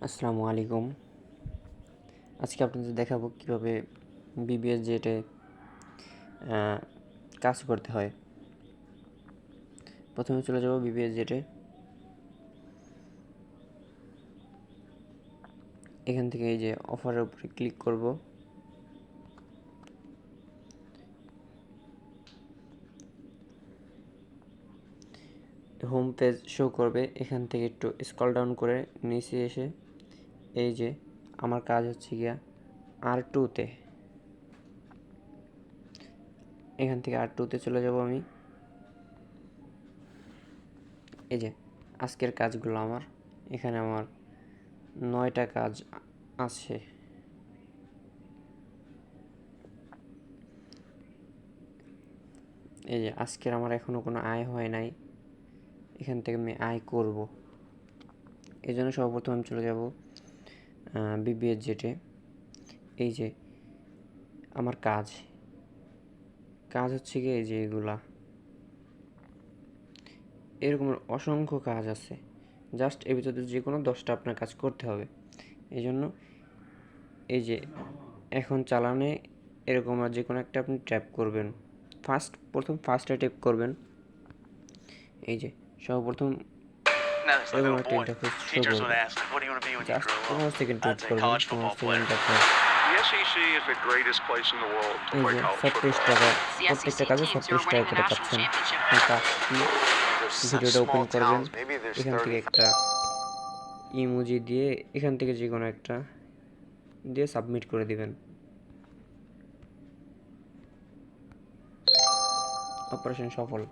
আসসালামু আলাইকুম। আজকে আপনাদের দেখাবো কীভাবে বিবিএস জেটে কাজ করতে হয়। প্রথমে চলে যাব বিবিএস জেটে। এখান থেকে এই যে অফারের উপরে ক্লিক করব। হোম পেজ শো করবে। এখান থেকে একটু স্ক্রল ডাউন করে নিচে এসে এই যে আমার কাজ হচ্ছে গিয়া R2-তে। এখান থেকে R2-তে চলে যাব আমি। এই যে আজকের কাজগুলো আমার এখানে আমার 9টা কাজ আছে। এই যে আজকের আমার এখনও কোনো আয় হয় নাই, এখান থেকে আমি আয় করব। এই জন্য সর্বপ্রথম আমি চলে যাব বিবিএস জেটে। এই যে আমার কাজ হচ্ছে কি এই যে এগুলা এরকম অসংখ্য কাজ আছে। জাস্ট এর ভিতরে যে কোনো 10টা আপনার কাজ করতে হবে। এই জন্য এই যে এখন চালানে এরকম আর যে কোনো একটা আপনি ট্যাপ করবেন। প্রথম ফার্স্টে ট্যাপ করবেন। এই যে সর্বপ্রথম এরকম একটা ইন্টারফেস শো করবে। জাস্ট 15 সেকেন্ড ওয়েট করবেন। 15 সেকেন্ড আপনার এই যে 37 টাকা, প্রত্যেকটা কাজে 37 টাকা করে পাচ্ছেন। কাজটি ভিডিওটা ওপেন করবেন। এখান থেকে একটা ইমোজি দিয়ে এখান থেকে যে কোনো একটা দিয়ে সাবমিট করে দিবেন। অপারেশন সফল।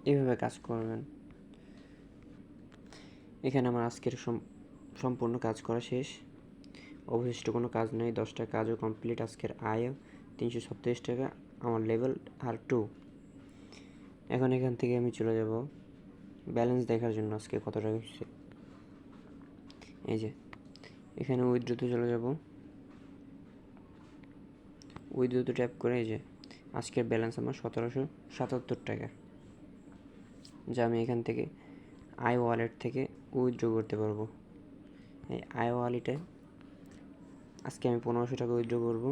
এইভাবে কাজ করবেন। এখানে আমার আজকের সম্পূর্ণ কাজ করা শেষ। অবশিষ্ট কোনো কাজ নেই। 10টা কাজও কমপ্লিট। আজকের আয় 337 টাকা। আমার লেভেল R2। এখন এখান থেকে আমি চলে যাব ব্যালেন্স দেখার জন্য আজকে কত টাকা হচ্ছে। এই যে এখানে উইথড্রোতে চলে যাব। উইথড্রোতে ট্যাপ করে এই যে আজকের ব্যালেন্স আমার 1777 টাকা, যা আমি এখান থেকে আই ওয়ালেট থেকে উইথড্র করতে পারবো। এই আই ওয়ালেটে আজকে আমি 1500 টাকা উইথড্র করব।